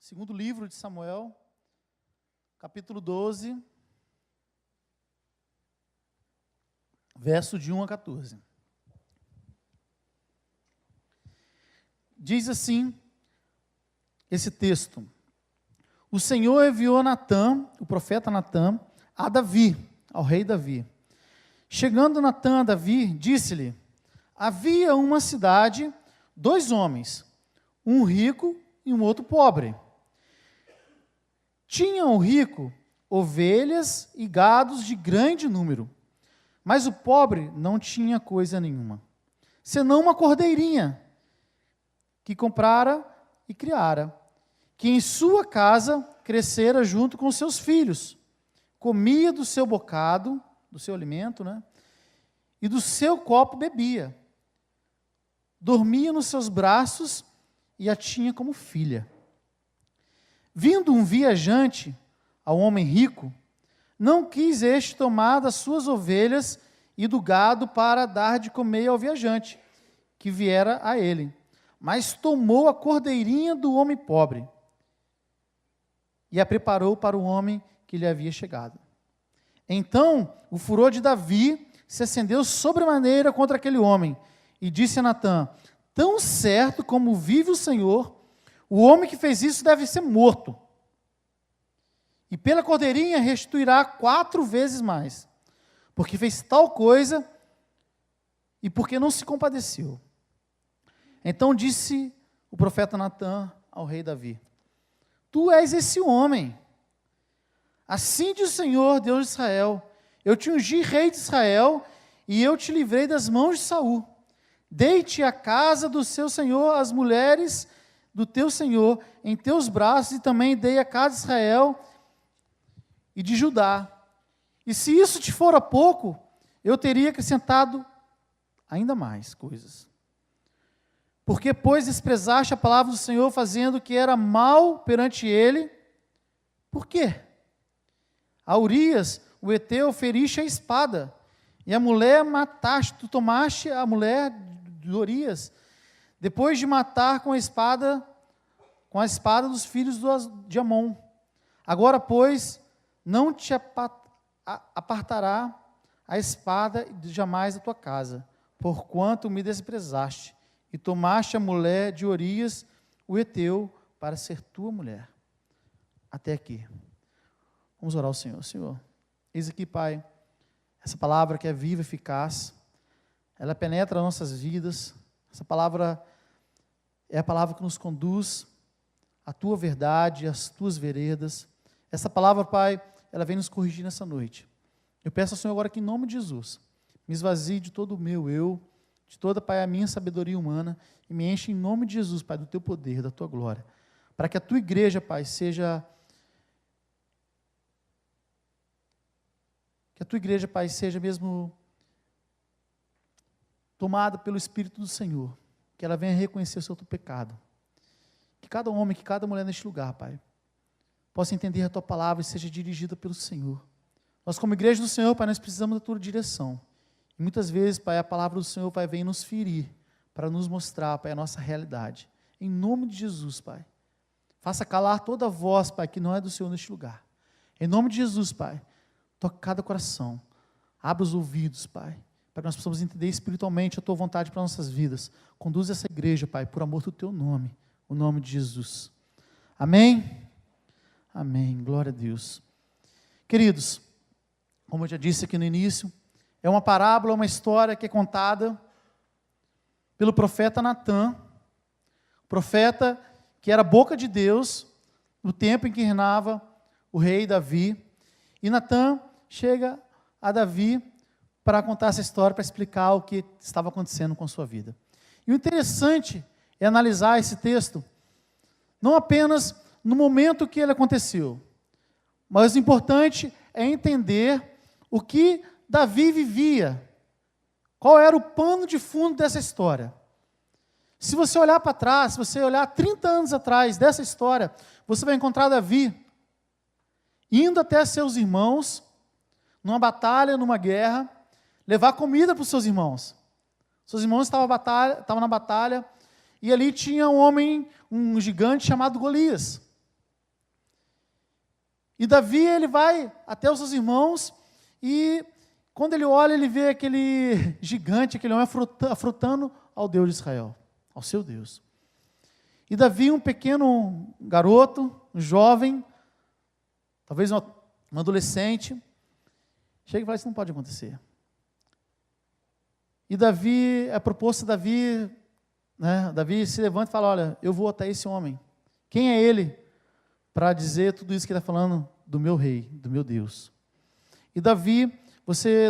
Segundo livro de Samuel, capítulo 12, verso de 1 a 14. Diz assim esse texto: o Senhor enviou Natã, o profeta Natã, a Davi, ao rei Davi. Chegando Natã a Davi, disse-lhe: havia uma cidade, 2 homens, um rico e um outro pobre. Tinha o rico ovelhas e gados de grande número, mas o pobre não tinha coisa nenhuma, senão uma cordeirinha que comprara e criara, que em sua casa crescera junto com seus filhos, comia do seu bocado, do seu alimento, e do seu copo bebia, dormia nos seus braços e a tinha como filha. Vindo um viajante ao homem rico, não quis este tomar das suas ovelhas e do gado para dar de comer ao viajante, que viera a ele, mas tomou a cordeirinha do homem pobre e a preparou para o homem que lhe havia chegado. Então o furor de Davi se acendeu sobremaneira contra aquele homem, e disse a Natã: tão certo como vive o Senhor, o homem que fez isso deve ser morto, e pela cordeirinha restituirá 4 vezes mais, porque fez tal coisa e porque não se compadeceu. Então disse o profeta Natã ao rei Davi: tu és esse homem. Assim diz o Senhor, Deus de Israel: eu te ungi rei de Israel, e eu te livrei das mãos de Saul. Dei-te a casa do seu senhor, as mulheres do teu senhor, em teus braços, e também dei a casa de Israel e de Judá. E se isso te fora pouco, eu teria acrescentado ainda mais coisas. Porque, pois, desprezaste a palavra do Senhor, fazendo o que era mal perante ele. Por quê? A Urias, o heteu, feriste a espada, e a mulher mataste, tu tomaste a mulher de Urias, depois de matar com a espada dos filhos de Amon. Agora, pois, não te apartará a espada jamais da tua casa, porquanto me desprezaste, e tomaste a mulher de Urias, o heteu, para ser tua mulher. Até aqui. Vamos orar ao Senhor. Senhor, eis aqui, Pai, essa palavra que é viva e eficaz, ela penetra nossas vidas. Essa palavra é a palavra que nos conduz à tua verdade, às tuas veredas. Essa palavra, Pai, ela vem nos corrigir nessa noite. Eu peço ao Senhor agora que, em nome de Jesus, me esvazie de todo o meu eu, de toda, Pai, a minha sabedoria humana, e me enche em nome de Jesus, Pai, do teu poder, da tua glória, para que a tua igreja, Pai, seja mesmo tomada pelo Espírito do Senhor, que ela venha reconhecer o seu pecado, que cada homem, que cada mulher neste lugar, Pai, possa entender a tua palavra e seja dirigida pelo Senhor. Nós, como igreja do Senhor, Pai, nós precisamos da tua direção, e muitas vezes, Pai, a palavra do Senhor, Pai, vem nos ferir, para nos mostrar, Pai, a nossa realidade. Em nome de Jesus, Pai, faça calar toda voz, Pai, que não é do Senhor neste lugar. Em nome de Jesus, Pai, toque cada coração, abra os ouvidos, Pai, para que nós possamos entender espiritualmente a tua vontade para nossas vidas. Conduz essa igreja, Pai, por amor do teu nome, o nome de Jesus. Amém? Amém, glória a Deus. Queridos, como eu já disse aqui no início, é uma parábola, uma história que é contada pelo profeta Natã, profeta que era a boca de Deus, no tempo em que reinava o rei Davi. E Natã chega a Davi para contar essa história, para explicar o que estava acontecendo com a sua vida. E o interessante é analisar esse texto, não apenas no momento que ele aconteceu, mas o importante é entender o que Davi vivia, qual era o pano de fundo dessa história. Se você olhar para trás, se você olhar 30 anos atrás dessa história, você vai encontrar Davi indo até seus irmãos, numa batalha, numa guerra, levar comida para os seus irmãos. Seus irmãos estavam na batalha, e ali tinha um homem, um gigante chamado Golias. E Davi, ele vai até os seus irmãos e quando ele olha, ele vê aquele gigante, aquele homem afrontando ao Deus de Israel, ao seu Deus. E Davi, um pequeno garoto, um jovem, talvez um adolescente, chega e fala, isso não pode acontecer. E Davi, é proposto a Davi, né? Davi se levanta e fala, olha, eu vou até esse homem. Quem é ele para dizer tudo isso que ele está falando do meu rei, do meu Deus? E Davi,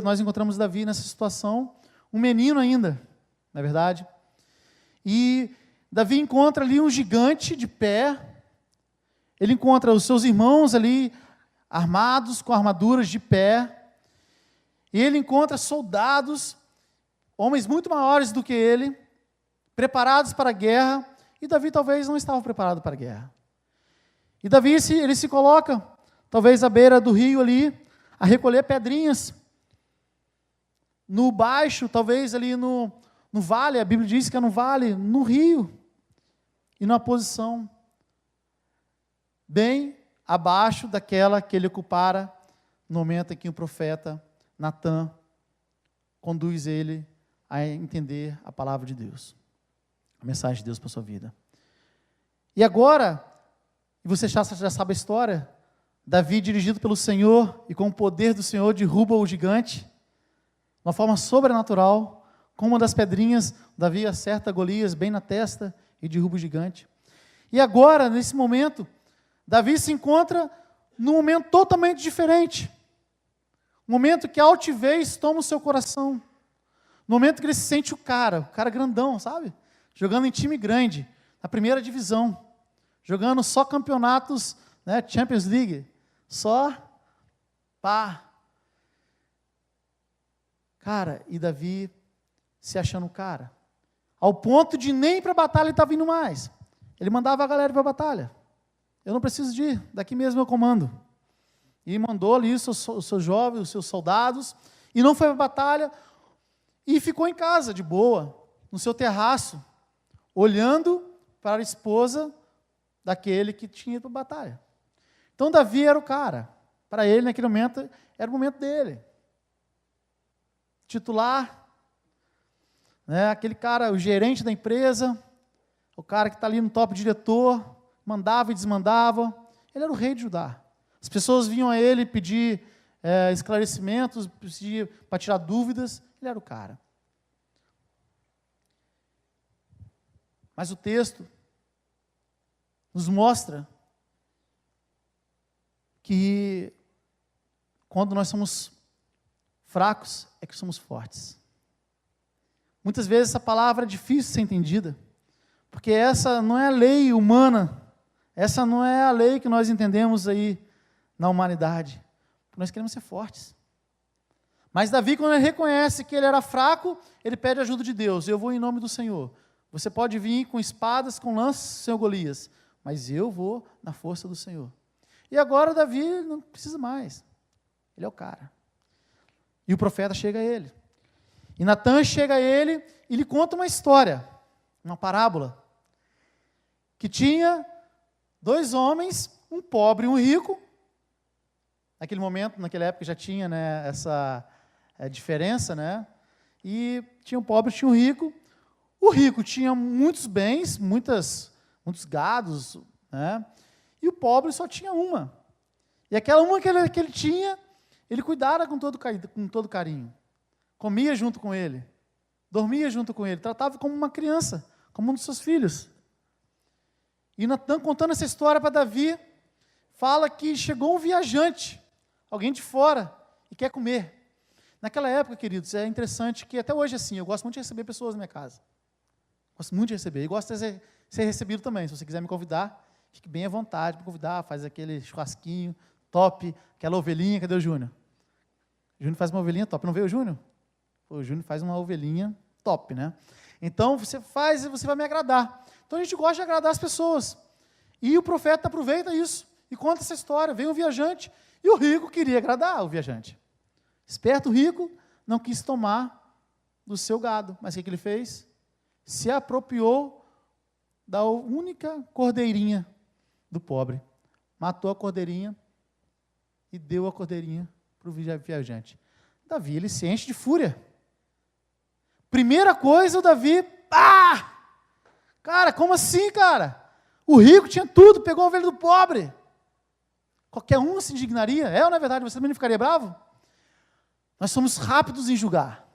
nós encontramos Davi nessa situação, um menino ainda, na verdade. E Davi encontra ali um gigante de pé, ele encontra os seus irmãos ali, armados com armaduras de pé, e ele encontra soldados, homens muito maiores do que ele, preparados para a guerra, e Davi talvez não estava preparado para a guerra. E Davi, ele se coloca, talvez à beira do rio ali, a recolher pedrinhas, no baixo, talvez ali no vale, a Bíblia diz que é no vale, no rio, e numa posição bem abaixo daquela que ele ocupara no momento em que o profeta Natã conduz ele a entender a palavra de Deus, a mensagem de Deus para a sua vida. E agora, você já sabe a história, Davi, dirigido pelo Senhor e com o poder do Senhor, derruba o gigante, de uma forma sobrenatural, com uma das pedrinhas, Davi acerta Golias bem na testa e derruba o gigante. E agora, nesse momento, Davi se encontra num momento totalmente diferente. Um momento que a altivez toma o seu coração. No momento que ele se sente o cara grandão, sabe? Jogando em time grande, na primeira divisão. Jogando só campeonatos, né, Champions League. Só pá. Cara, e Davi se achando o cara. Ao ponto de nem para a batalha ele estava indo mais. Ele mandava a galera para a batalha. Eu não preciso de ir, daqui mesmo eu comando. E mandou ali os seus jovens, os seus soldados, e não foi para a batalha, e ficou em casa, de boa, no seu terraço, olhando para a esposa daquele que tinha ido para a batalha. Então Davi era o cara. Para ele, naquele momento, era o momento dele. Titular, né, aquele cara, o gerente da empresa, o cara que está ali no top diretor, mandava e desmandava. Ele era o rei de Judá. As pessoas vinham a ele pedir esclarecimentos, pedir para tirar dúvidas. Ele era o cara. Mas o texto nos mostra que quando nós somos fracos, é que somos fortes. Muitas vezes essa palavra é difícil de ser entendida, porque essa não é a lei humana, essa não é a lei que nós entendemos aí na humanidade. Nós queremos ser fortes. Mas Davi, quando ele reconhece que ele era fraco, ele pede ajuda de Deus. Eu vou em nome do Senhor. Você pode vir com espadas, com lanças, Senhor Golias, mas eu vou na força do Senhor. E agora Davi não precisa mais. Ele é o cara. E o profeta chega a ele. E Natã chega a ele e lhe conta uma história, uma parábola, que tinha dois homens, um pobre e um rico. Naquele momento, naquela época já tinha, né, essa diferença, né? E tinha um pobre e tinha um rico. O rico tinha muitos bens, muitos gados, né? E o pobre só tinha uma. E aquela uma que ele tinha, ele cuidava com todo carinho. Comia junto com ele, dormia junto com ele, tratava como uma criança, como um dos seus filhos. E Natã, contando essa história para Davi, fala que chegou um viajante, alguém de fora, e quer comer. Naquela época, queridos, é interessante que até hoje é assim, eu gosto muito de receber pessoas na minha casa. Gosto muito de receber, e gosto de ser recebido também. Se você quiser me convidar, fique bem à vontade para convidar, faz aquele churrasquinho top, aquela ovelhinha. Cadê o Júnior? O Júnior faz uma ovelhinha top, não veio o Júnior? O Júnior faz uma ovelhinha top, né? Então, você faz e você vai me agradar. Então, a gente gosta de agradar as pessoas. E o profeta aproveita isso e conta essa história. Vem um viajante e o rico queria agradar o viajante. Esperto, rico, não quis tomar do seu gado. Mas o que ele fez? Se apropriou da única cordeirinha do pobre. Matou a cordeirinha e deu a cordeirinha para o viajante. Davi, ele se enche de fúria. Primeira coisa, o Davi, cara, como assim, cara? O rico tinha tudo, pegou a ovelha do pobre. Qualquer um se indignaria. É ou não é verdade? Você também não ficaria bravo? Nós somos rápidos em julgar.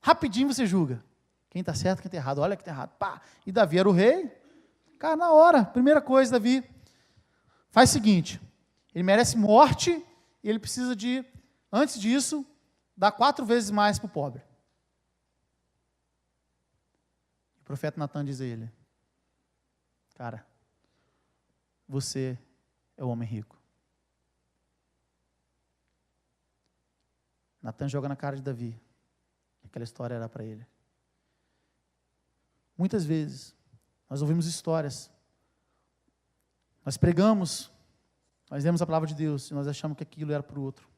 Rapidinho você julga. Quem está certo, quem está errado. Olha que está errado. Pá. E Davi era o rei. Cara, na hora, primeira coisa, Davi faz o seguinte. Ele merece morte e ele precisa de, antes disso, dar 4 vezes mais para o pobre. O profeta Natan diz a ele, cara, você é o homem rico. Natan joga na cara de Davi. Aquela história era para ele. Muitas vezes, nós ouvimos histórias, nós pregamos, nós lemos a palavra de Deus, e nós achamos que aquilo era para o outro.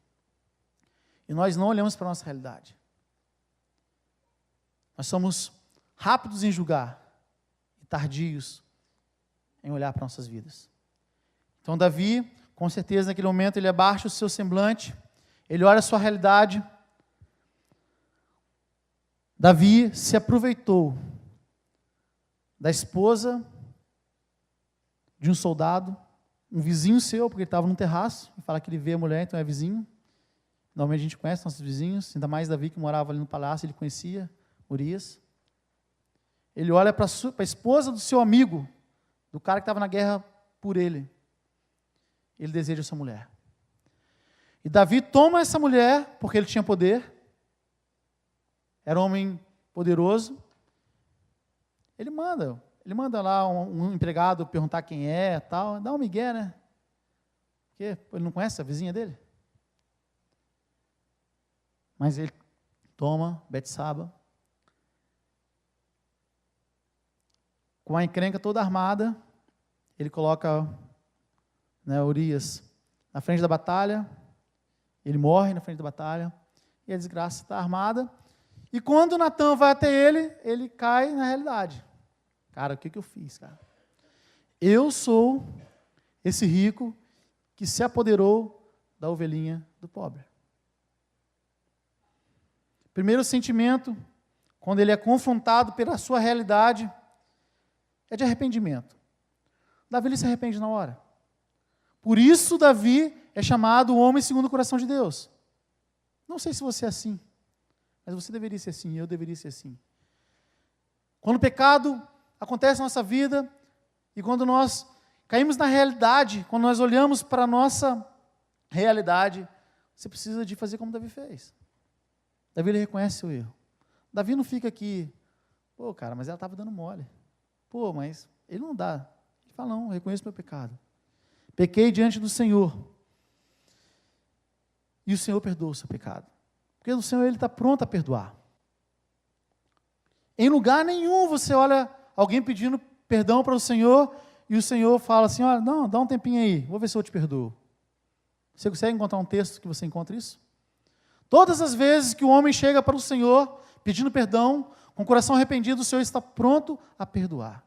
E nós não olhamos para a nossa realidade. Nós somos rápidos em julgar e tardios em olhar para nossas vidas. Então Davi, com certeza naquele momento, ele abaixa o seu semblante, ele olha a sua realidade. Davi se aproveitou da esposa de um soldado, um vizinho seu, porque ele estava num terraço, e fala que ele vê a mulher, então é vizinho. Normalmente a gente conhece nossos vizinhos, ainda mais Davi que morava ali no palácio, ele conhecia Urias. Ele olha para a esposa do seu amigo, do cara que estava na guerra por ele. Ele deseja essa mulher. E Davi toma essa mulher, porque ele tinha poder, era um homem poderoso. Ele manda lá um empregado perguntar quem é, tal, dá um migué, né? Porque ele não conhece a vizinha dele. Mas ele toma Betsaba, com a encrenca toda armada, ele coloca, né, Urias na frente da batalha, ele morre na frente da batalha, e a desgraça está armada, e quando Natan vai até ele, ele cai na realidade. Cara, o que eu fiz, cara? Eu sou esse rico que se apoderou da ovelhinha do pobre. Primeiro sentimento, quando ele é confrontado pela sua realidade, é de arrependimento. Davi ele se arrepende na hora. Por isso Davi é chamado o homem segundo o coração de Deus. Não sei se você é assim, mas você deveria ser assim, eu deveria ser assim. Quando o pecado acontece na nossa vida, e quando nós caímos na realidade, quando nós olhamos para a nossa realidade, você precisa de fazer como Davi fez. Davi ele reconhece seu erro. Davi não fica aqui, pô, cara, mas ela estava dando mole. Pô, mas ele não dá. Ele fala, não, eu reconheço meu pecado. Pequei diante do Senhor. E o Senhor perdoa o seu pecado. Porque o Senhor ele está pronto a perdoar. Em lugar nenhum você olha alguém pedindo perdão para o Senhor e o Senhor fala assim, olha, não, dá um tempinho aí, vou ver se eu te perdoo. Você consegue encontrar um texto que você encontra isso? Todas as vezes que o homem chega para o Senhor pedindo perdão, com o coração arrependido, o Senhor está pronto a perdoar.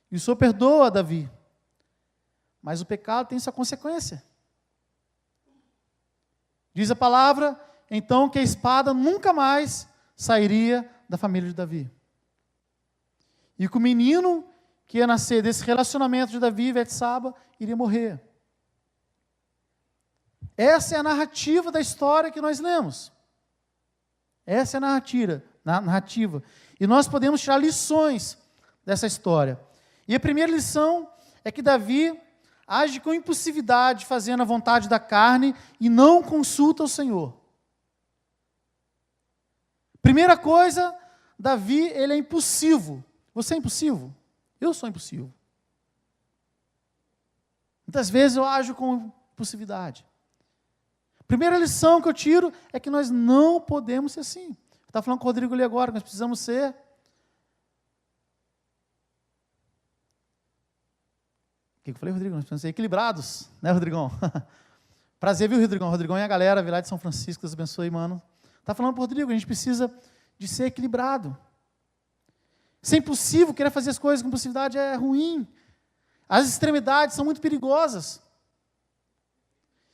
E o Senhor perdoa Davi. Mas o pecado tem sua consequência. Diz a palavra, então, que a espada nunca mais sairia da família de Davi. E que o menino que ia nascer desse relacionamento de Davi e Betsaba iria morrer. Essa é a narrativa da história que nós lemos. Essa é a narrativa. E nós podemos tirar lições dessa história. E a primeira lição é que Davi age com impulsividade, fazendo a vontade da carne e não consulta o Senhor. Primeira coisa, Davi, ele é impulsivo. Você é impulsivo? Eu sou impulsivo. Muitas vezes eu ajo com impulsividade. Primeira lição que eu tiro é que nós não podemos ser assim. Eu estava falando com o Rodrigo ali agora, nós precisamos ser... O que eu falei, Rodrigo? Nós precisamos ser equilibrados, né, Rodrigão? Prazer, viu, Rodrigão? Rodrigão e a galera, lá de São Francisco, Deus abençoe, mano. Está falando para o Rodrigo, a gente precisa de ser equilibrado. Ser impulsivo, querer fazer as coisas com impulsividade é ruim. As extremidades são muito perigosas.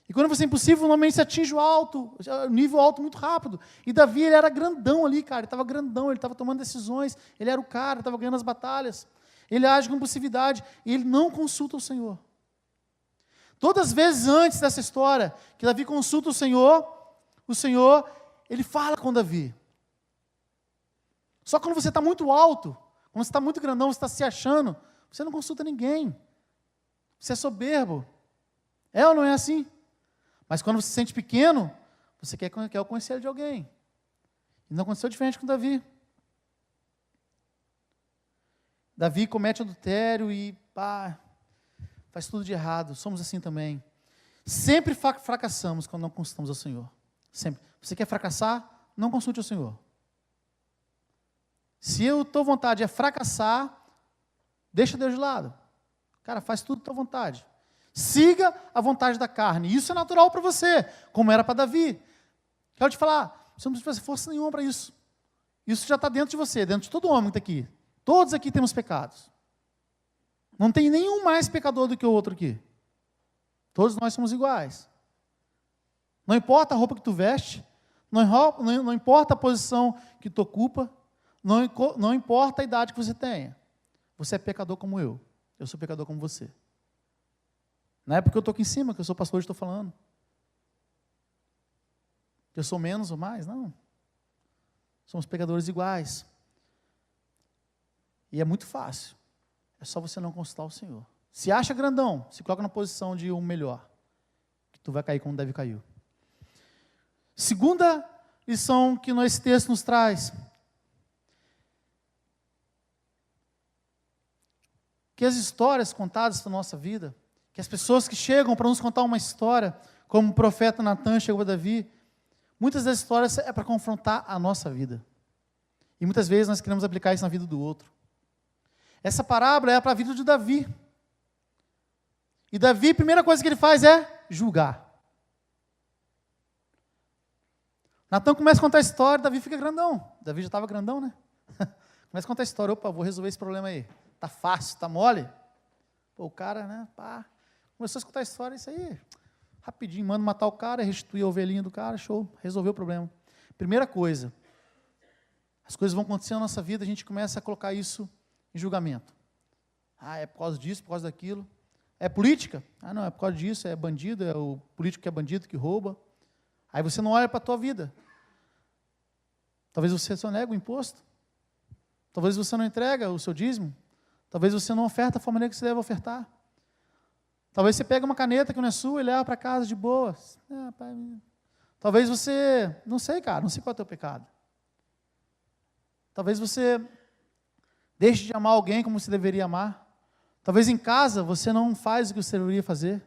E quando você é impossível, normalmente você atinge o nível alto muito rápido. E Davi, ele era grandão ali, cara. Ele estava grandão, ele estava tomando decisões. Ele era o cara, estava ganhando as batalhas. Ele age com impulsividade e ele não consulta o Senhor. Todas as vezes antes dessa história, que Davi consulta o Senhor, ele fala com Davi. Só quando você está muito alto, quando você está muito grandão, você está se achando, você não consulta ninguém. Você é soberbo. É ou não é assim? Mas quando você se sente pequeno, você quer o conselho de alguém. E não aconteceu diferente com Davi. Davi comete adultério e faz tudo de errado. Somos assim também. Sempre fracassamos quando não consultamos ao Senhor. Sempre. Você quer fracassar? Não consulte o Senhor. Se a tua vontade é fracassar, deixa Deus de lado. Cara, faz tudo à tua vontade. Siga a vontade da carne. Isso é natural para você, como era para Davi. Quero te falar, você não precisa fazer força nenhuma para isso. Isso já está dentro de você, dentro de todo homem que está aqui. Todos aqui temos pecados. Não tem nenhum mais pecador do que o outro aqui. Todos nós somos iguais. Não importa a roupa que tu veste, não importa a posição que tu ocupa, não importa a idade que você tenha. Você é pecador como eu sou pecador como você. Não é porque eu estou aqui em cima, que eu sou pastor e estou falando. Que eu sou menos ou mais, não. Somos pecadores iguais. E é muito fácil. É só você não consultar o Senhor. Se acha grandão, se coloca na posição de um melhor, que tu vai cair como deve cair. Segunda lição que esse texto nos traz. Que as histórias contadas na nossa vida, que as pessoas que chegam para nos contar uma história, como o profeta Natan chegou a Davi, muitas das histórias é para confrontar a nossa vida. E muitas vezes nós queremos aplicar isso na vida do outro. Essa parábola é para a vida de Davi. E Davi, a primeira coisa que ele faz é julgar. Natan começa a contar a história, Davi fica grandão. Davi já estava grandão, né? Começa a contar a história, vou resolver esse problema aí. Tá fácil, tá mole? O cara, né, começou a escutar a história, isso aí, rapidinho, manda matar o cara, restituir a ovelhinha do cara, show, resolveu o problema. Primeira coisa, as coisas vão acontecer na nossa vida, a gente começa a colocar isso em julgamento. É por causa disso, por causa daquilo. É política? Não, é por causa disso, é bandido, é o político que é bandido, que rouba. Aí você não olha para a tua vida. Talvez você só nega o imposto. Talvez você não entrega o seu dízimo. Talvez você não oferta da forma maneira que você deve ofertar. Talvez você pega uma caneta que não é sua e leva para casa de boas. Talvez você, não sei, cara, não sei qual é o teu pecado. Talvez você deixe de amar alguém como você deveria amar. Talvez em casa você não faz o que você deveria fazer.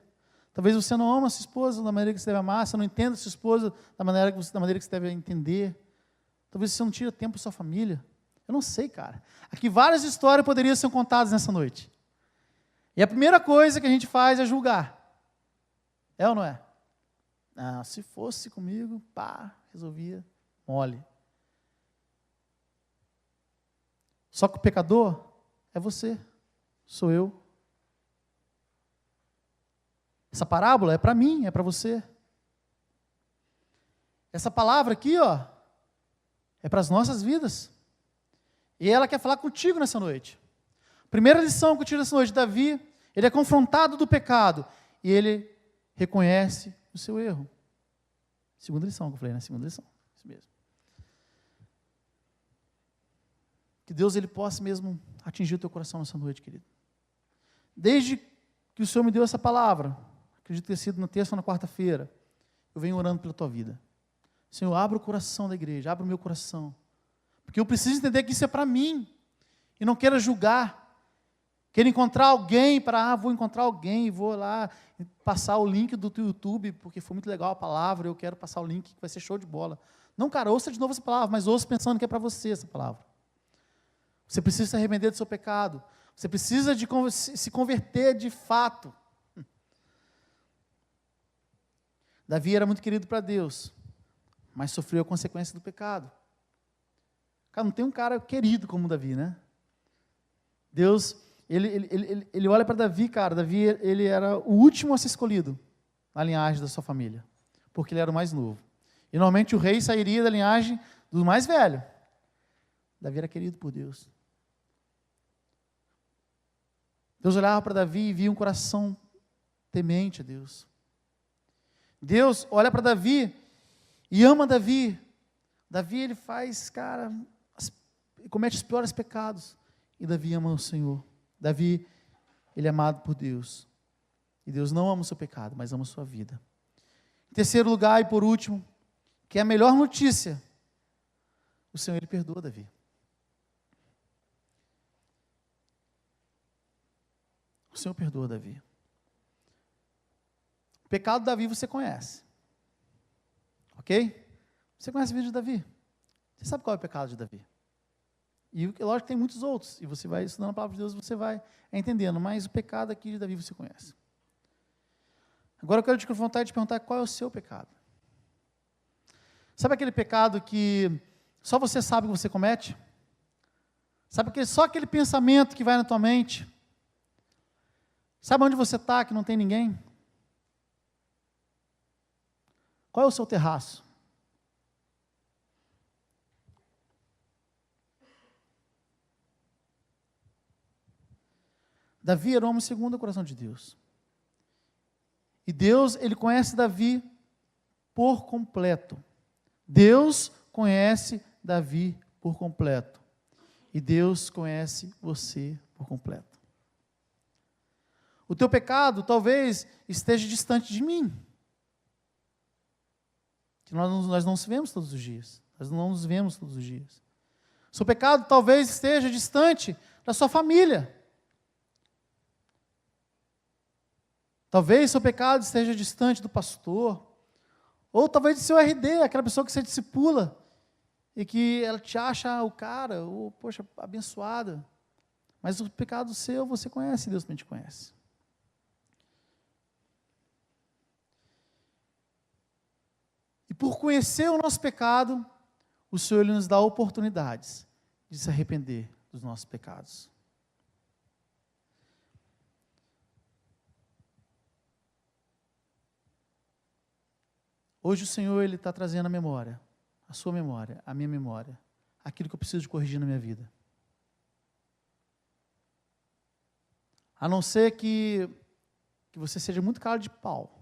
Talvez você não ama a sua esposa da maneira que você deve amar, você não entenda a sua esposa da maneira que você deve entender. Talvez você não tire tempo para sua família. Eu não sei, cara. Aqui várias histórias poderiam ser contadas nessa noite. E a primeira coisa que a gente faz é julgar. É ou não é? Se fosse comigo, resolvia, mole. Só que o pecador é você, sou eu. Essa parábola é para mim, é para você. Essa palavra aqui, é para as nossas vidas. E ela quer falar contigo nessa noite. Primeira lição que eu tiro nessa noite, Davi, ele é confrontado do pecado. E ele reconhece o seu erro. Segunda lição que eu falei, né? Segunda lição. Isso mesmo. Que Deus ele possa mesmo atingir o teu coração nessa noite, querido. Desde que o Senhor me deu essa palavra, acredito ter sido na terça ou na quarta-feira, eu venho orando pela tua vida. Senhor, abra o coração da igreja, abra o meu coração. Porque eu preciso entender que isso é para mim. E não quero julgar. Quero encontrar alguém vou encontrar alguém, vou lá passar o link do teu YouTube, porque foi muito legal a palavra, eu quero passar o link que vai ser show de bola. Não, cara, ouça de novo essa palavra, mas ouça pensando que é para você essa palavra. Você precisa se arrepender do seu pecado. Você precisa de se converter de fato. Davi era muito querido para Deus, mas sofreu a consequência do pecado. Cara, não tem um cara querido como Davi, né? Deus, ele olha para Davi, cara. Davi, ele era o último a ser escolhido. na linhagem da sua família, porque ele era o mais novo. E normalmente o rei sairia da linhagem do mais velho. Davi era querido por Deus. Deus olhava para Davi e via um coração temente a Deus. Deus olha para Davi e ama Davi. Davi, ele faz, cara, comete os piores pecados. E Davi ama o Senhor. Davi, ele é amado por Deus. E Deus não ama o seu pecado, mas ama a sua vida. Em terceiro lugar e por último, que é a melhor notícia, o Senhor, ele perdoa Davi. O Senhor perdoa Davi. O pecado de Davi você conhece. Ok? Você conhece a vida de Davi. Você sabe qual é o pecado de Davi. E lógico que tem muitos outros. E você vai estudando a palavra de Deus, você vai entendendo. Mas o pecado aqui de Davi você conhece. Agora eu quero te confrontar e te perguntar qual é o seu pecado. Sabe aquele pecado que só você sabe que você comete? Sabe só aquele pensamento que vai na tua mente? Sabe onde você está que não tem ninguém? Qual é o seu terraço? Davi era o homem segundo o coração de Deus. E Deus, ele conhece Davi por completo. Deus conhece Davi por completo. E Deus conhece você por completo. O teu pecado talvez esteja distante de mim. Que nós não nos vemos todos os dias. Nós não nos vemos todos os dias. O seu pecado talvez esteja distante da sua família. Talvez seu pecado esteja distante do pastor. Ou talvez do seu RD, aquela pessoa que você discipula. E que ela te acha o cara, ou, poxa, abençoada. Mas o pecado seu você conhece, Deus também te conhece. E por conhecer o nosso pecado, o Senhor ele nos dá oportunidades de se arrepender dos nossos pecados. Hoje o Senhor ele está trazendo a memória, a sua memória, a minha memória, aquilo que eu preciso de corrigir na minha vida. A não ser que você seja muito cara de pau.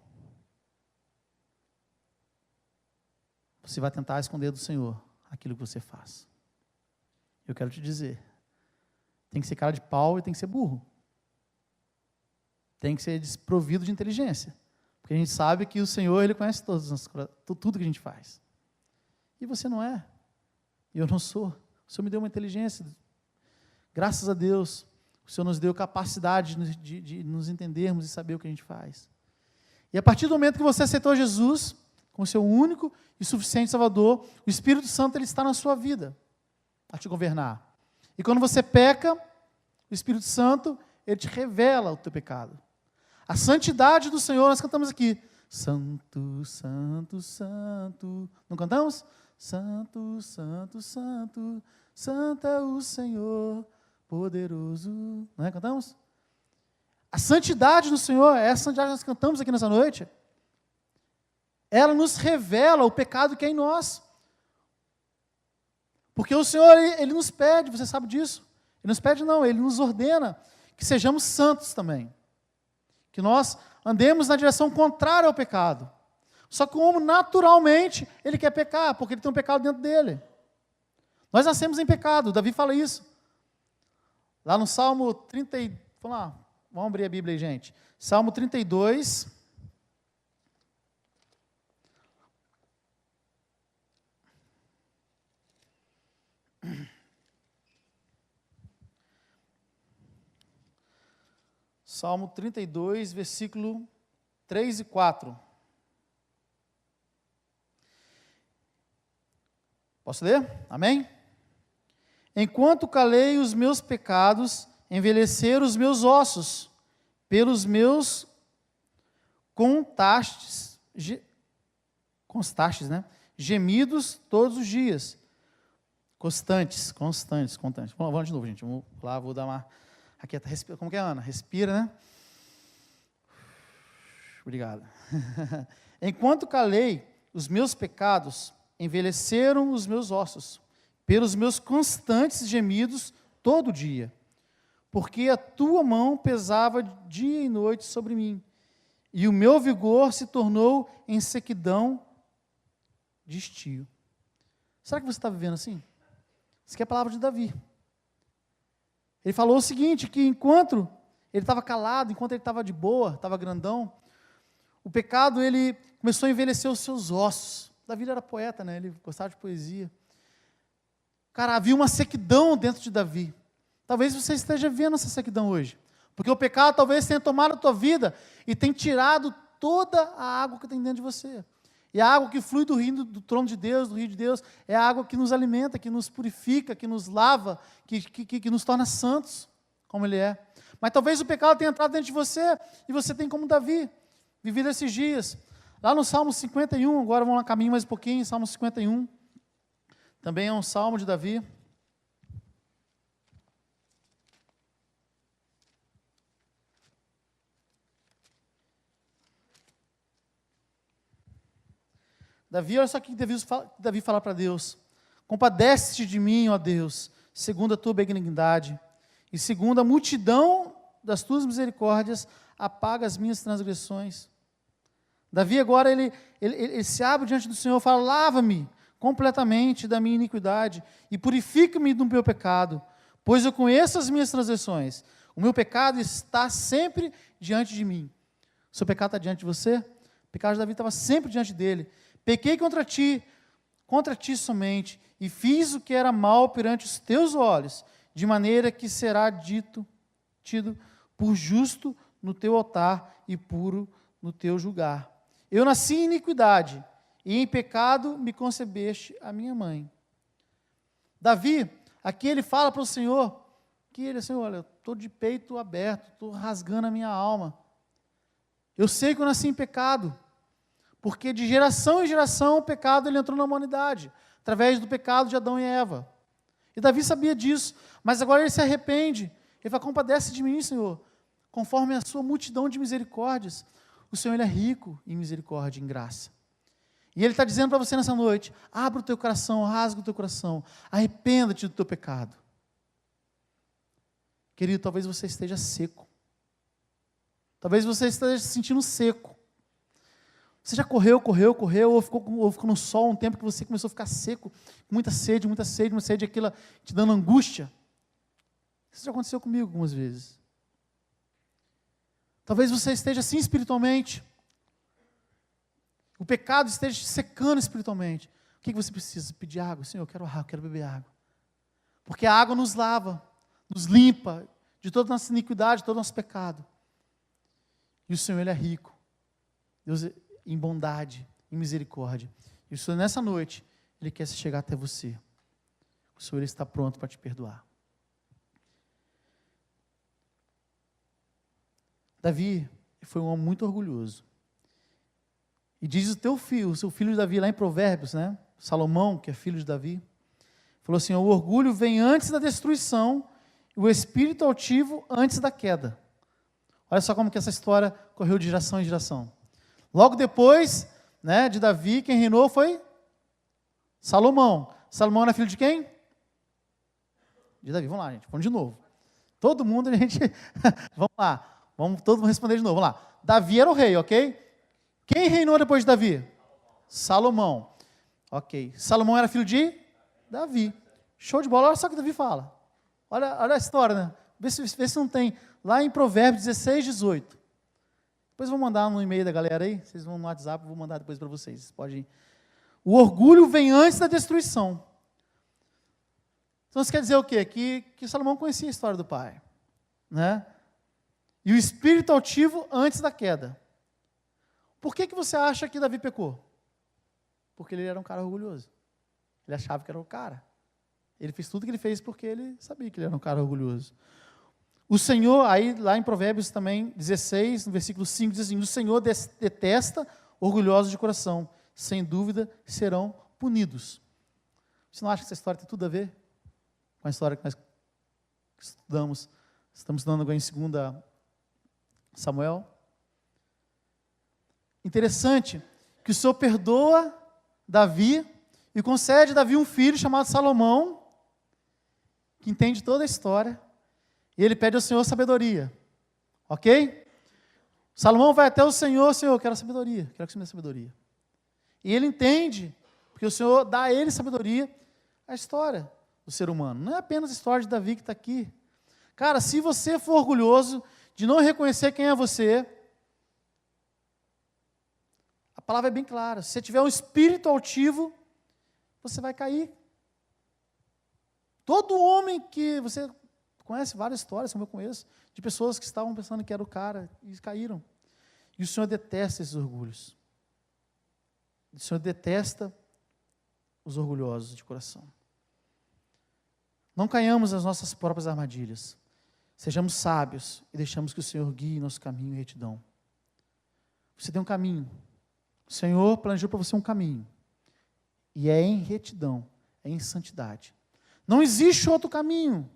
Você vai tentar esconder do Senhor aquilo que você faz. Eu quero te dizer, tem que ser cara de pau e tem que ser burro. Tem que ser desprovido de inteligência. Porque a gente sabe que o Senhor, ele conhece tudo que a gente faz. E você não é. E eu não sou. O Senhor me deu uma inteligência. Graças a Deus, o Senhor nos deu capacidade de nos entendermos e saber o que a gente faz. E a partir do momento que você aceitou Jesus como seu único e suficiente Salvador, o Espírito Santo ele está na sua vida a te governar. E quando você peca, o Espírito Santo ele te revela o teu pecado. A santidade do Senhor, nós cantamos aqui. Santo, santo, santo. Não cantamos? Santo, santo, santo. Santo é o Senhor, poderoso. Não é? Cantamos? A santidade do Senhor, essa santidade que nós cantamos aqui nessa noite, ela nos revela o pecado que é em nós. Porque o Senhor, ele nos pede, você sabe disso. Ele nos pede não, ele nos ordena que sejamos santos também. Que nós andemos na direção contrária ao pecado. Só que o homem, naturalmente, ele quer pecar, porque ele tem um pecado dentro dele. Nós nascemos em pecado, Davi fala isso. Lá no Salmo 30, vamos lá, vamos abrir a Bíblia aí, gente. Salmo 32. Salmo 32, versículo 3 e 4. Posso ler? Amém? Enquanto calei os meus pecados, envelheceram os meus ossos, pelos meus constastes, né? Gemidos todos os dias. Constantes. Vamos de novo, gente. Vamos lá, vou dar uma... Aqui, respira. Como que é, Ana? Respira, né? Obrigado. Enquanto calei, os meus pecados envelheceram os meus ossos, pelos meus constantes gemidos todo dia, porque a tua mão pesava dia e noite sobre mim, e o meu vigor se tornou em sequidão de estio. Será que você está vivendo assim? Isso aqui é a palavra de Davi. Ele falou o seguinte, que enquanto ele estava calado, enquanto ele estava de boa, estava grandão, o pecado, ele começou a envelhecer os seus ossos. Davi era poeta, né? Ele gostava de poesia. Cara, havia uma sequidão dentro de Davi. Talvez você esteja vendo essa sequidão hoje. Porque o pecado talvez tenha tomado a tua vida e tenha tirado toda a água que tem dentro de você. E a água que flui do rio, do trono de Deus, do rio de Deus, é a água que nos alimenta, que nos purifica, que nos lava, que nos torna santos, como Ele é. Mas talvez o pecado tenha entrado dentro de você, e você tem como Davi, vivido esses dias. Lá no Salmo 51, agora vamos lá caminho mais um pouquinho, Salmo 51, também é um salmo de Davi. Davi, olha só o que Davi fala para Deus: compadece-te de mim, ó Deus, segundo a tua benignidade, e segundo a multidão das tuas misericórdias, apaga as minhas transgressões. Davi agora, ele se abre diante do Senhor e fala: lava-me completamente da minha iniquidade, e purifica-me do meu pecado, pois eu conheço as minhas transgressões, o meu pecado está sempre diante de mim. O seu pecado está diante de você? O pecado de Davi estava sempre diante dele. Pequei contra ti somente, e fiz o que era mal perante os teus olhos, de maneira que será tido por justo no teu altar e puro no teu julgar. Eu nasci em iniquidade, e em pecado me concebeste a minha mãe. Davi, aqui ele fala para o Senhor, Senhor, olha, eu estou de peito aberto, estou rasgando a minha alma. Eu sei que eu nasci em pecado, porque de geração em geração o pecado ele entrou na humanidade, através do pecado de Adão e Eva. E Davi sabia disso, mas agora ele se arrepende. Ele fala: compadece de mim, Senhor, conforme a sua multidão de misericórdias. O Senhor, Ele é rico em misericórdia, em graça. E Ele está dizendo para você nessa noite: abra o teu coração, rasga o teu coração, arrependa-te do teu pecado. Querido, talvez você esteja seco. Talvez você esteja se sentindo seco. Você já correu, ou ficou no sol um tempo que você começou a ficar seco, com muita sede, aquilo te dando angústia. Isso já aconteceu comigo algumas vezes. Talvez você esteja assim espiritualmente. O pecado esteja te secando espiritualmente. O que você precisa? Pedir água. Senhor, eu quero beber água. Porque a água nos lava, nos limpa de toda a nossa iniquidade, de todo o nosso pecado. E o Senhor, Ele é rico. Deus em bondade, em misericórdia. E o Senhor, nessa noite, Ele quer chegar até você. O Senhor, Ele está pronto para te perdoar. Davi foi um homem muito orgulhoso. E diz o seu filho de Davi, lá em Provérbios, né? Salomão, que é filho de Davi, falou assim: o orgulho vem antes da destruição, e o espírito altivo antes da queda. Olha só como que essa história correu de geração em geração. Logo depois, né, de Davi, quem reinou foi Salomão. Salomão era filho de quem? De Davi. Vamos lá, gente, vamos de novo. Todo mundo, a gente... Vamos lá, vamos todos responder de novo. Vamos lá. Davi era o rei, ok? Quem reinou depois de Davi? Salomão. Ok. Salomão era filho de Davi. Show de bola. Olha só o que Davi fala. Olha a história, né? Vê se não tem. Lá em Provérbios 16, 18. Depois eu vou mandar no e-mail da galera aí. Vocês vão no WhatsApp, eu vou mandar depois para vocês. Vocês podem ir. O orgulho vem antes da destruição. Então isso quer dizer o quê? Que Salomão conhecia a história do pai. Né? E o espírito altivo antes da queda. Por que você acha que Davi pecou? Porque ele era um cara orgulhoso. Ele achava que era o cara. Ele fez tudo que ele fez porque ele sabia que ele era um cara orgulhoso. O Senhor, aí lá em Provérbios também, 16, no versículo 5, diz assim: o Senhor detesta orgulhosos de coração, sem dúvida serão punidos. Você não acha que essa história tem tudo a ver com a história que nós estamos estudando agora em 2 Samuel? Interessante que o Senhor perdoa Davi e concede a Davi um filho chamado Salomão, que entende toda a história, e ele pede ao Senhor sabedoria. Ok? Salomão vai até o Senhor, Senhor, eu quero sabedoria, quero que você me dê sabedoria. E ele entende, porque o Senhor dá a ele sabedoria, a história do ser humano. Não é apenas a história de Davi que está aqui. Cara, se você for orgulhoso de não reconhecer quem é você, a palavra é bem clara. Se você tiver um espírito altivo, você vai cair. Todo homem que você conhece várias histórias, como eu conheço, de pessoas que estavam pensando que era o cara e caíram. E o Senhor detesta esses orgulhos. O Senhor detesta os orgulhosos de coração. Não caiamos nas nossas próprias armadilhas. Sejamos sábios e deixamos que o Senhor guie nosso caminho em retidão. Você tem um caminho. O Senhor planejou para você um caminho. E é em retidão, é em santidade. Não existe outro caminho.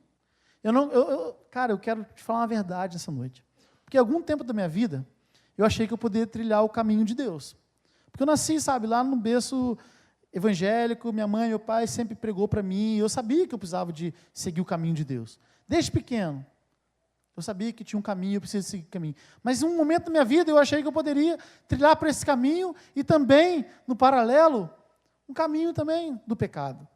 Cara, eu quero te falar uma verdade nessa noite. Porque algum tempo da minha vida, eu achei que eu poderia trilhar o caminho de Deus. Porque eu nasci, sabe, lá no berço evangélico, minha mãe e meu pai sempre pregou para mim, e eu sabia que eu precisava de seguir o caminho de Deus. Desde pequeno, eu sabia que tinha um caminho, eu precisava seguir o caminho. Mas em um momento da minha vida, eu achei que eu poderia trilhar por esse caminho, e também, no paralelo, um caminho também do pecado.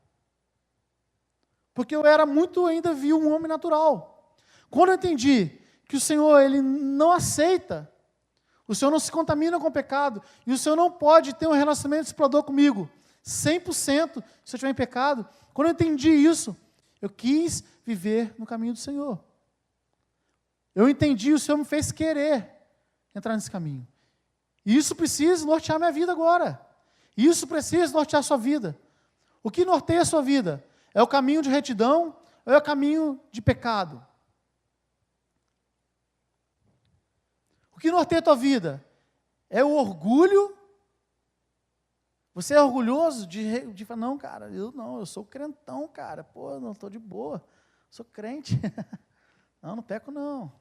Porque eu era muito, ainda vi um homem natural. Quando eu entendi que o Senhor, Ele não aceita, o Senhor não se contamina com o pecado, e o Senhor não pode ter um relacionamento explorador comigo, 100%, se eu estiver em pecado. Quando eu entendi isso, eu quis viver no caminho do Senhor. Eu entendi, o Senhor me fez querer entrar nesse caminho. E isso precisa nortear minha vida agora. Isso precisa nortear a sua vida. O que norteia a sua vida? É o caminho de retidão ou é o caminho de pecado? O que norteia a tua vida? É o orgulho? Você é orgulhoso de falar, não, cara, eu sou crentão, cara, pô, eu não estou de boa, sou crente. Não peco não.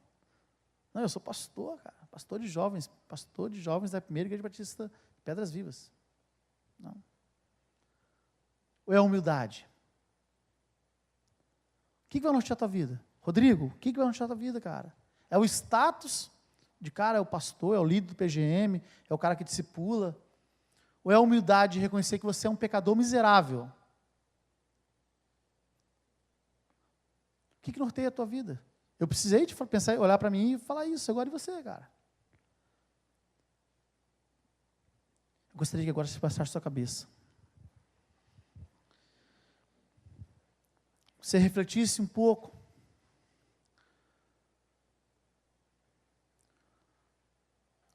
Não, eu sou pastor, cara, pastor de jovens da primeira igreja batista Pedras Vivas. Não. Ou é a humildade? O que vai nortear a tua vida? Rodrigo, o que vai nortear a tua vida, cara? É o status de cara, é o pastor, é o líder do PGM, é o cara que discipula? Ou é a humildade de reconhecer que você é um pecador miserável? O que norteia a tua vida? Eu precisei de pensar, olhar para mim e falar isso, agora de você, cara. Eu gostaria que agora você passasse a sua cabeça. Você refletisse um pouco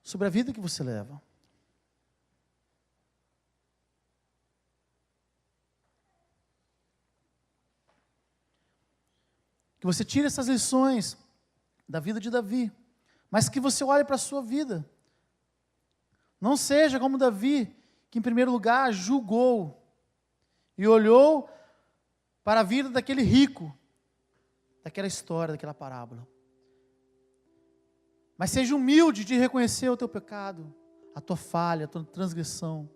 sobre a vida que você leva. Que você tire essas lições da vida de Davi, mas que você olhe para a sua vida. Não seja como Davi, que em primeiro lugar julgou e olhou para a vida daquele rico, daquela história, daquela parábola. Mas seja humilde de reconhecer o teu pecado, a tua falha, a tua transgressão.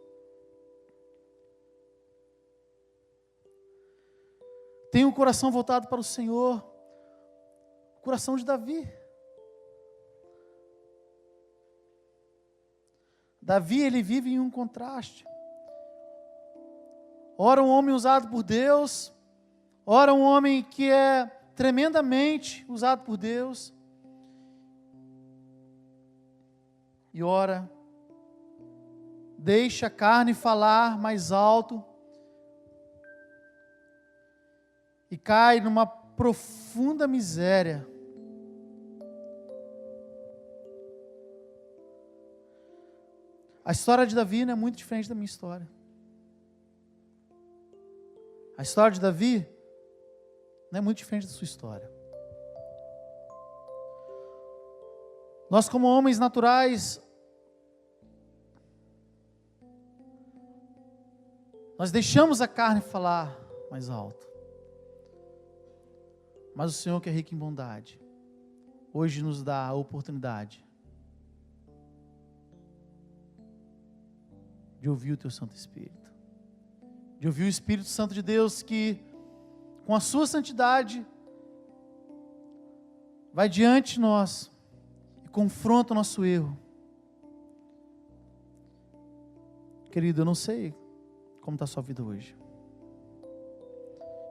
Tenha um coração voltado para o Senhor, o coração de Davi. Davi, ele vive em um contraste. Ora um homem usado por Deus, ora um homem que é tremendamente usado por Deus, e ora, deixa a carne falar mais alto, e cai numa profunda miséria. A história de Davi não é muito diferente da minha história. A história de Davi não é muito diferente da sua história. Nós, como homens naturais, nós deixamos a carne falar mais alto. Mas o Senhor, que é rico em bondade, hoje nos dá a oportunidade de ouvir o Teu Santo Espírito. De ouvir o Espírito Santo de Deus que, com a sua santidade, vai diante de nós e confronta o nosso erro. Querido, eu não sei como está a sua vida hoje.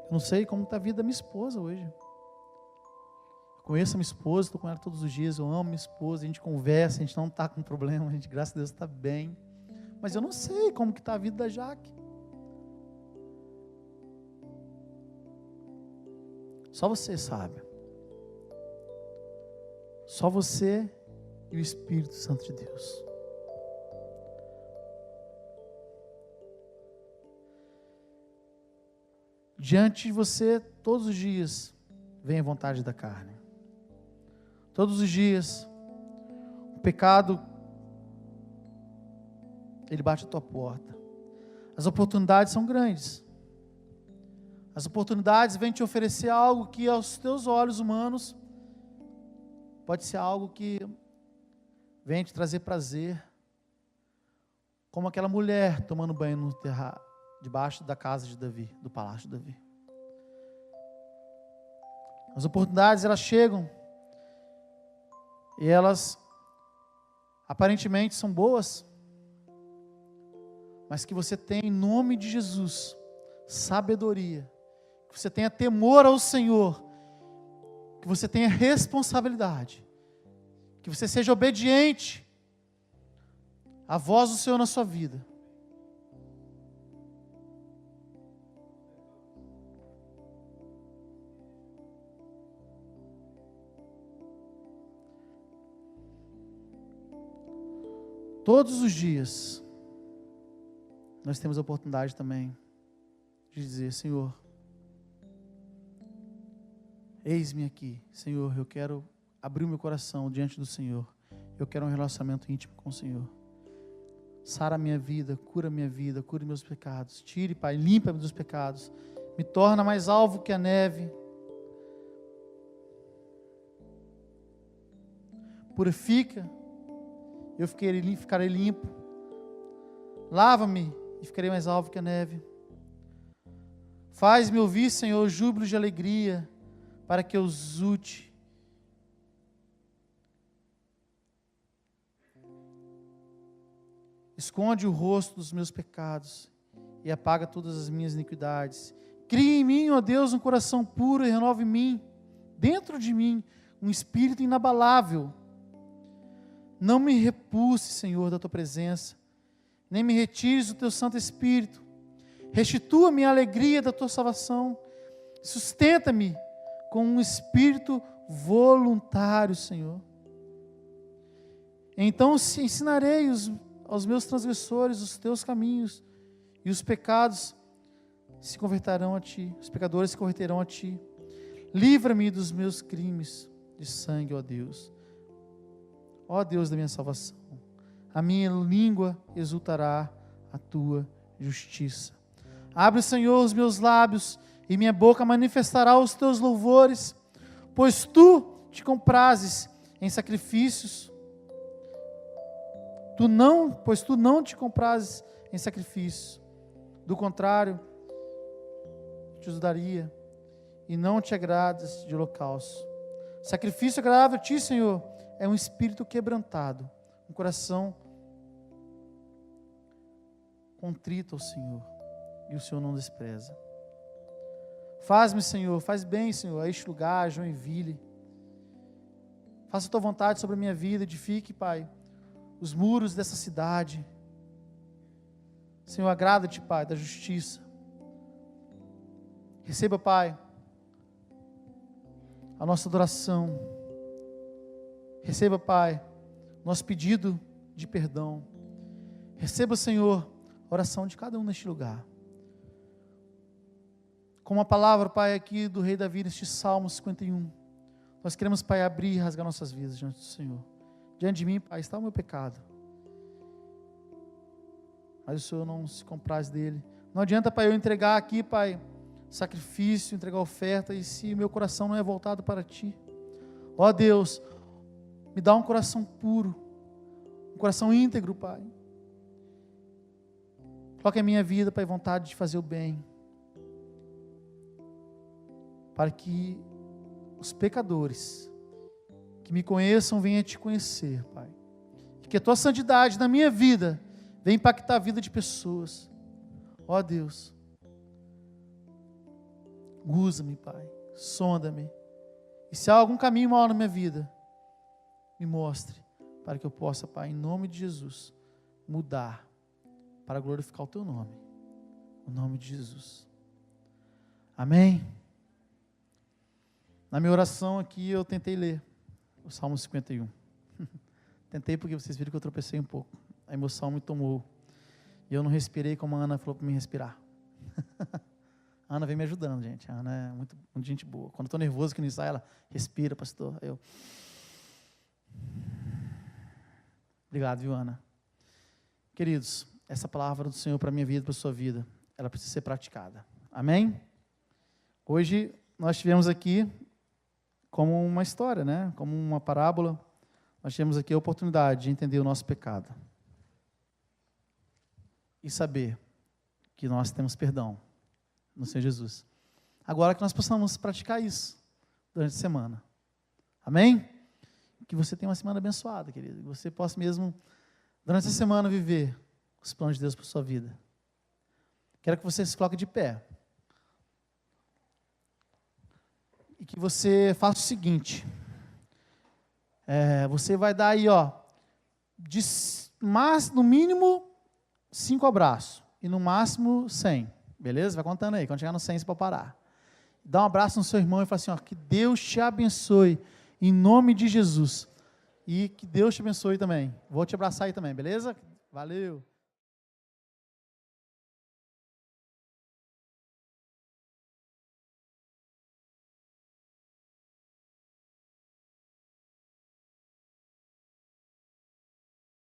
Eu não sei como está a vida da minha esposa hoje. Eu conheço a minha esposa, estou com ela todos os dias, eu amo minha esposa, a gente conversa, a gente não está com problema, a gente, graças a Deus, está bem. Mas eu não sei como que está a vida da Jaque. Só você sabe. Só você e o Espírito Santo de Deus. Diante de você, todos os dias, vem a vontade da carne. Todos os dias, o pecado, ele bate a tua porta. As oportunidades são grandes. As oportunidades vêm te oferecer algo que aos teus olhos humanos pode ser algo que vem te trazer prazer. Como aquela mulher tomando banho no terraço, debaixo da casa de Davi, do palácio de Davi. As oportunidades, elas chegam e elas aparentemente são boas, mas que você tenha, em nome de Jesus, sabedoria, que você tenha temor ao Senhor, que você tenha responsabilidade, que você seja obediente à voz do Senhor na sua vida. Todos os dias, nós temos a oportunidade também de dizer: Senhor, eis-me aqui. Senhor, eu quero abrir o meu coração diante do Senhor. Eu quero um relacionamento íntimo com o Senhor. Sara a minha vida, cura meus pecados. Tire, Pai, limpa-me dos pecados. Me torna mais alvo que a neve. Purifica. Eu ficarei limpo. Lava-me e ficarei mais alvo que a neve. Faz-me ouvir, Senhor, júbilo de alegria, para que eu exulte. Esconde o rosto dos meus pecados e apaga todas as minhas iniquidades. Cria em mim, ó Deus, um coração puro e renova em mim, dentro de mim, um espírito inabalável. Não me repulse, Senhor, da Tua presença, nem me retires do Teu Santo Espírito. Restitua-me a alegria da Tua salvação. Sustenta-me com um espírito voluntário, Senhor. Então ensinarei aos meus transgressores os Teus caminhos, e os pecados se converterão a Ti, os pecadores se converterão a Ti. Livra-me dos meus crimes de sangue, ó Deus. Ó Deus da minha salvação, a minha língua exultará a Tua justiça. Abre, Senhor, os meus lábios, e minha boca manifestará os Teus louvores, pois Tu te comprazes em sacrifícios. Pois Tu não te comprazes em sacrifícios. Do contrário, te os daria, e não te agrades de holocausto. Sacrifício agradável a Ti, Senhor, é um espírito quebrantado, um coração contrito ao Senhor, e o Senhor não despreza. Faz-me, Senhor, faz bem, Senhor, a este lugar, a Joinville. Faça a Tua vontade sobre a minha vida, edifique, Pai, os muros dessa cidade. Senhor, agrada-te, Pai, da justiça. Receba, Pai, a nossa adoração. Receba, Pai, nosso pedido de perdão. Receba, Senhor, a oração de cada um neste lugar. Com uma palavra, Pai, aqui do Rei Davi, neste Salmo 51, nós queremos, Pai, abrir e rasgar nossas vidas diante do Senhor. Diante de mim, Pai, está o meu pecado, mas o Senhor não se compraz dele. Não adianta, Pai, eu entregar aqui, Pai, sacrifício, entregar oferta, e se meu coração não é voltado para Ti. Ó Deus, me dá um coração puro, um coração íntegro, Pai. Coloque a minha vida, Pai, vontade de fazer o bem. Para que os pecadores que me conheçam venham te conhecer, Pai. E que a tua santidade na minha vida venha impactar a vida de pessoas. Ó Deus, usa-me, Pai, sonda-me. E se há algum caminho mal na minha vida, me mostre, para que eu possa, Pai, em nome de Jesus, mudar, para glorificar o teu nome. O nome de Jesus. Amém? Na minha oração aqui eu tentei ler o Salmo 51. Tentei porque vocês viram que eu tropecei um pouco. A emoção me tomou. E eu não respirei como a Ana falou para mim respirar. A Ana vem me ajudando, gente. A Ana é muito gente boa. Quando eu estou nervoso que não sai, ela respira, pastor. Obrigado, viu, Ana? Queridos, essa palavra do Senhor para a minha vida, para a sua vida, ela precisa ser praticada. Amém? Hoje nós tivemos aqui como uma história, né? Como uma parábola, nós tivemos aqui a oportunidade de entender o nosso pecado e saber que nós temos perdão no Senhor Jesus. Agora que nós possamos praticar isso durante a semana. Amém? Que você tenha uma semana abençoada, querido. Que você possa mesmo, durante a semana, viver os planos de Deus para a sua vida. Quero que você se coloque de pé. E que você faça o seguinte. Você vai dar aí, no mínimo 5 abraços. E no máximo 100. Beleza? Vai contando aí. Quando chegar no 100, você pode parar. Dá um abraço no seu irmão e fala assim, que Deus te abençoe, em nome de Jesus. E que Deus te abençoe também. Vou te abraçar aí também, beleza? Valeu.